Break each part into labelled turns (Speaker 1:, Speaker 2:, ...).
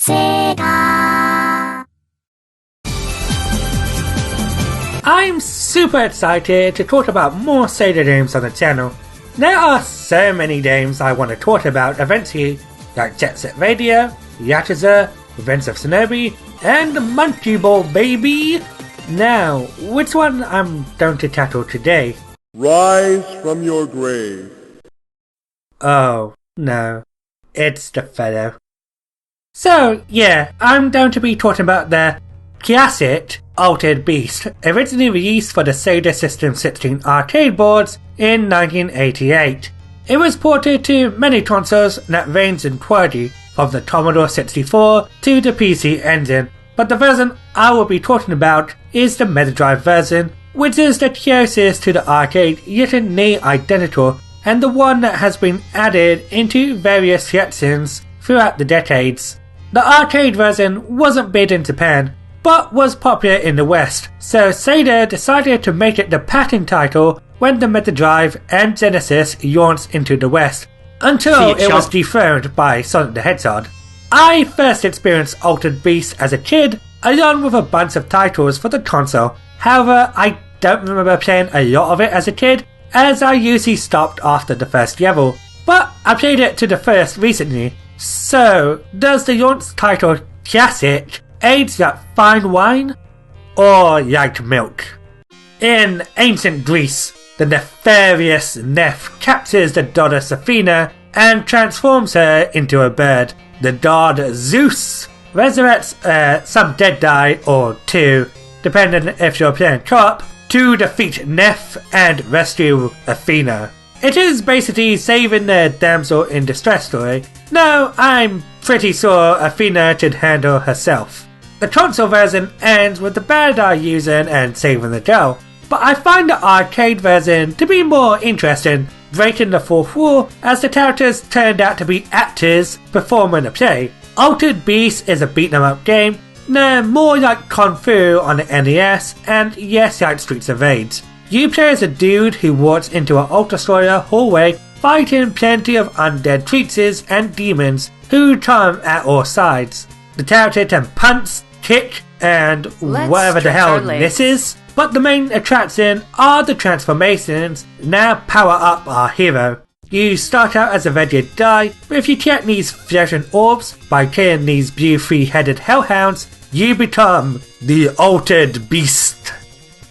Speaker 1: Sega.
Speaker 2: I'm super excited to talk about more Sega games on the channel. There are so many games I want to talk about eventually, like Jet Set Radio, Yakuza, Revenge of Shinobi, and Monkey Ball Baby. Now, which one I'm going to tackle today?
Speaker 3: Rise from your grave.
Speaker 2: Oh, no. It's the fellow. So, yeah, I'm going to be talking about the Classic Altered Beast, originally released for the Sega System 16 arcade boards in 1988. It was ported to many consoles that ranged in quality, from the Commodore 64 to the PC Engine, but the version I will be talking about is the Mega Drive version, which is the closest to the arcade yet near identical, and the one that has been added into various sections throughout the decades. The arcade version wasn't big in Japan, but was popular in the West, so Sega decided to make it the patent title when the Mega Drive and Genesis launched into the West, until it was dethroned by Sonic the Hedgehog. I first experienced Altered Beast as a kid, along with a bunch of titles for the console. However, I don't remember playing a lot of it as a kid, as I usually stopped after the first level, but I played it to the first recently. So, does the launch title Classic age like fine wine, or like milk? In ancient Greece, the nefarious Neph captures the goddess Athena and transforms her into a bird. The god Zeus resurrects some dead guy or two, depending if you're playing co-op, to defeat Neph and rescue Athena. It is basically saving the damsel in distress story. No, I'm pretty sure Athena could handle herself. The console version ends with the bad guy using and saving the girl, but I find the arcade version to be more interesting, breaking the fourth wall as the characters turned out to be actors performing a play. Altered Beast is a beat-em-up game, more like Kung Fu on the NES, and yes, like Streets of Rage. You play as a dude who walks into an Ultra-Destroyer hallway fighting plenty of undead creatures and demons who come at all sides. The character can punch, kick, and whatever the hell this is, but the main attraction are the transformations that power up our hero. You start out as a regular guy, but if you collect these floating orbs by killing these blue three-headed hellhounds, you become the Altered Beast.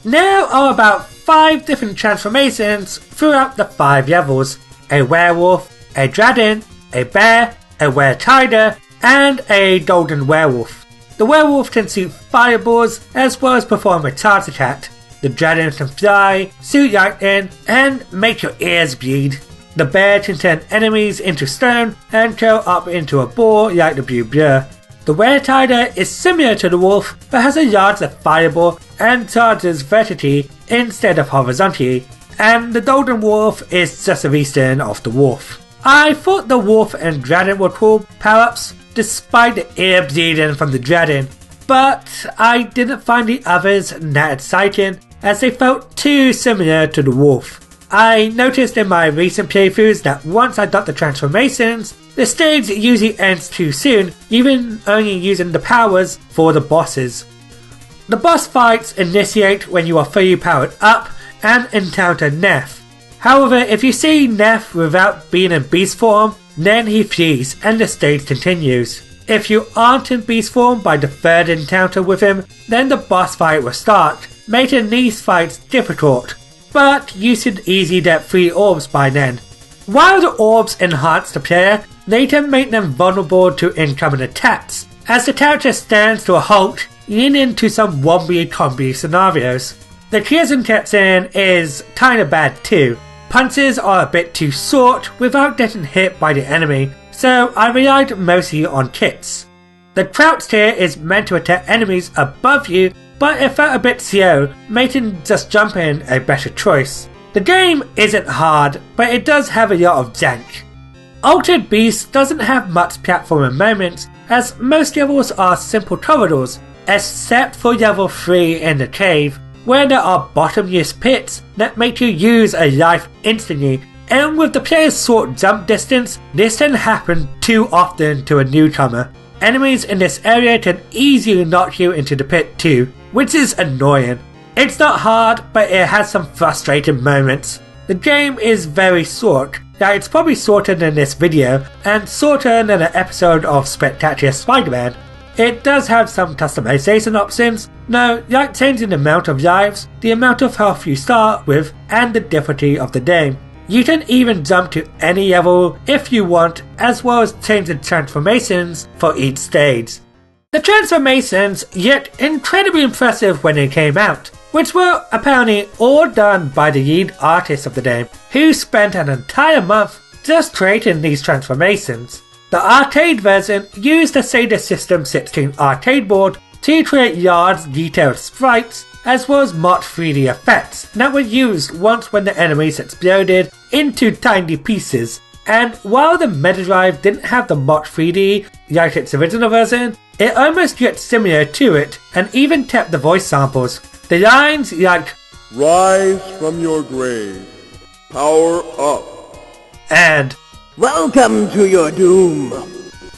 Speaker 2: There are about 5 different transformations throughout the 5 levels: a werewolf, a dragon, a bear, a were-tiger, and a golden werewolf. The werewolf can shoot fireballs as well as perform a charge attack. The dragon can fly, shoot lightning, and make your ears bleed. The bear can turn enemies into stone and curl up into a ball like the blue blur. The were-tiger is similar to the wolf but has a larger fireball and charges vertically instead of horizontally, and the golden wolf is just a reskin of the wolf. I thought the wolf and dragon were cool power-ups despite the ear bleeding from the dragon, but I didn't find the others that exciting as they felt too similar to the wolf. I noticed in my recent playthroughs that once I got the transformations, the stage usually ends too soon, even only using the powers for the bosses. The boss fights initiate when you are fully powered up and encounter Neph. However, if you see Neph without being in beast form, then he flees and the stage continues. If you aren't in beast form by the third encounter with him, then the boss fight will start, making these fights difficult, but you should easily get 3 orbs by then. While the orbs enhance the player, they can make them vulnerable to incoming attacks, as the character stands to a halt, leaning to some wobbly-comby scenarios. The clearing cutscene is kinda bad too. Punches are a bit too short without getting hit by the enemy, so I relied mostly on kicks. The crouch tier is meant to attack enemies above you, but it felt a bit slow, making just jumping a better choice. The game isn't hard, but it does have a lot of jank. Altered Beast doesn't have much platforming moments, as most levels are simple corridors, except for level 3 in the cave, where there are bottomless pits that make you use a life instantly, and with the player's short jump distance, this can happen too often to a newcomer. enemies in this area can easily knock you into the pit too, which is annoying. It's not hard, but it has some frustrating moments. The game is very short. Now it's probably shorter than this video, and shorter than an episode of Spectacular Spider-Man. It does have some customization options, like changing the amount of lives, the amount of health you start with, and the difficulty of the game. You can even jump to any level if you want, as well as change the transformations for each stage. The transformations, yet incredibly impressive when they came out, which were apparently all done by the lead artist of the game, who spent an entire month just creating these transformations. The arcade version used the Sega System 16 arcade board to create large detailed sprites, as well as mock 3D effects that were used once when the enemies exploded into tiny pieces. And while the Mega Drive didn't have the mock 3D like its original version, it almost looked similar to it and even kept the voice samples. The lines like
Speaker 3: "Rise from your grave, power up,"
Speaker 2: and
Speaker 1: "Welcome to your doom"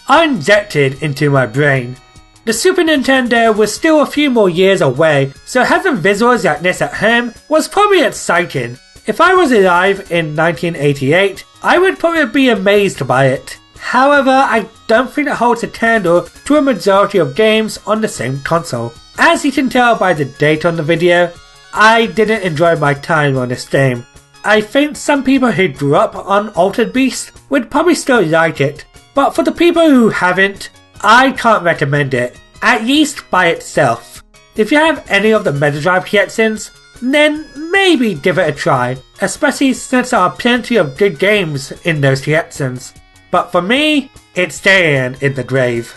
Speaker 2: are injected into my brain. The Super Nintendo was still a few more years away, so having visuals like this at home was probably exciting. If I was alive in 1988, I would probably be amazed by it. However, I don't think it holds a candle to a majority of games on the same console. As you can tell by the date on the video, I didn't enjoy my time on this game. I think some people who grew up on Altered Beast would probably still like it, but for the people who haven't, I can't recommend it, at least by itself. If you have any of the Mega Drive collections, then maybe give it a try, especially since there are plenty of good games in those collections. But for me, it's staying in the grave.